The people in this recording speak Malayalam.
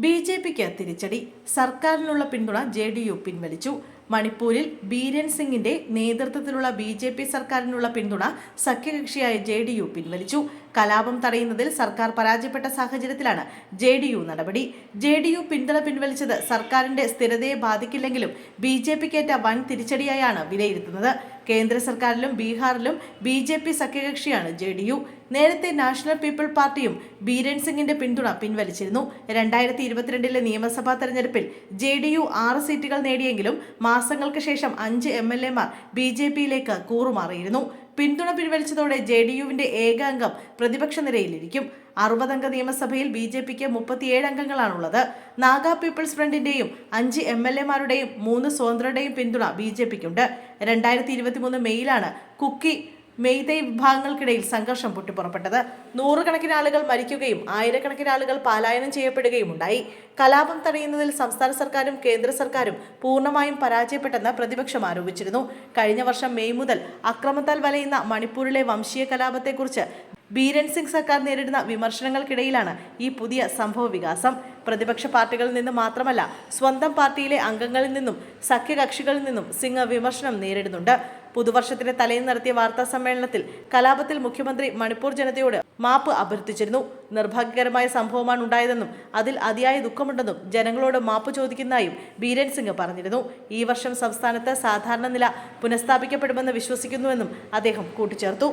ബി.ജെ.പിക്ക് തിരിച്ചടി. സർക്കാരിനുള്ള പിന്തുണ ജെ.ഡി.യു പിൻവലിച്ചു. മണിപ്പൂരിൽ ബീരൻ സിംഗിന്റെ നേതൃത്വത്തിലുള്ള ബി.ജെ.പി സർക്കാരിനുള്ള പിന്തുണ സഖ്യകക്ഷിയായ ജെ.ഡി.യു പിൻവലിച്ചു. കലാപം തടയുന്നതിൽ സർക്കാർ പരാജയപ്പെട്ട സാഹചര്യത്തിലാണ് ജെ.ഡി.യു നടപടി. ജെ.ഡി.യു പിന്തുണ പിൻവലിച്ചത് സർക്കാരിന്റെ സ്ഥിരതയെ ബാധിക്കില്ലെങ്കിലും ബി.ജെ.പിക്കേറ്റ വൻ തിരിച്ചടിയായാണ് വിലയിരുത്തുന്നത്. കേന്ദ്ര സർക്കാരിലും ബീഹാറിലും ബി.ജെ.പി സഖ്യകക്ഷിയാണ് ജെ.ഡി.യു. നേരത്തെ നാഷണൽ പീപ്പിൾ പാർട്ടിയും ബീരൻ സിംഗിന്റെ പിന്തുണ പിൻവലിച്ചിരുന്നു. 2022 നിയമസഭാ തെരഞ്ഞെടുപ്പിൽ ജെ.ഡി.യു 6 സീറ്റുകൾ നേടിയെങ്കിലും മാസങ്ങൾക്ക് ശേഷം 5 MLA-മാർ ബി.ജെ.പിയിലേക്ക് കൂറുമാറിയിരുന്നു. പിന്തുണ പിൻവലിച്ചതോടെ ജെ.ഡി.യുവിന്റെ ഏക അംഗം പ്രതിപക്ഷ നിരയിലിരിക്കും. 60 അംഗ നിയമസഭയിൽ ബി.ജെ.പിക്ക് 37 അംഗങ്ങളാണുള്ളത്. നാഗ പീപ്പിൾസ് ഫ്രണ്ടിന്റെയും 5 MLA-മാരുടെയും 3 സ്വതന്ത്രരുടെയും പിന്തുണ ബി.ജെ.പിക്കുണ്ട്. 2023 മെയ്യിലാണ് കുക്കി മെയ്തൈ വിഭാഗങ്ങൾക്കിടയിൽ സംഘർഷം പൊട്ടിപ്പുറപ്പെട്ടത്. നൂറുകണക്കിന് ആളുകൾ മരിക്കുകയും ആയിരക്കണക്കിന് ആളുകൾ പലായനം ചെയ്യപ്പെടുകയും ഉണ്ടായി. കലാപം തടയുന്നതിൽ സംസ്ഥാന സർക്കാരും കേന്ദ്ര സർക്കാരും പൂർണ്ണമായും പരാജയപ്പെട്ടെന്ന് പ്രതിപക്ഷം ആരോപിച്ചിരുന്നു. കഴിഞ്ഞ വർഷം മെയ് മുതൽ അക്രമത്താൽ വലയുന്ന മണിപ്പൂരിലെ വംശീയ കലാപത്തെക്കുറിച്ച് ബീരൻ സിംഗ് സർക്കാർ നേരിടുന്ന വിമർശനങ്ങൾക്കിടയിലാണ് ഈ പുതിയ സംഭവ വികാസം. പ്രതിപക്ഷ പാർട്ടികളിൽ നിന്ന് മാത്രമല്ല, സ്വന്തം പാർട്ടിയിലെ അംഗങ്ങളിൽ നിന്നും സഖ്യകക്ഷികളിൽ നിന്നും സിംഗ് വിമർശനം നേരിടുന്നുണ്ട്. പുതുവർഷത്തിന്റെ തലേന്ന് നടത്തിയ വാർത്താ സമ്മേളനത്തിൽ കലാപത്തിൽ മുഖ്യമന്ത്രി മണിപ്പൂർ ജനതയോട് മാപ്പ് അഭ്യർത്ഥിച്ചിരുന്നു. നിർഭാഗ്യകരമായ സംഭവമാണ് ഉണ്ടായതെന്നും അതിൽ അതിയായ ദുഃഖമുണ്ടെന്നും ജനങ്ങളോട് മാപ്പ് ചോദിക്കുന്നതായും ബീരൻ സിംഗ് പറഞ്ഞിരുന്നു. ഈ വർഷം സംസ്ഥാനത്ത് സാധാരണ നില പുനഃസ്ഥാപിക്കപ്പെടുമെന്ന് വിശ്വസിക്കുന്നുവെന്നും അദ്ദേഹം കൂട്ടിച്ചേർത്തു.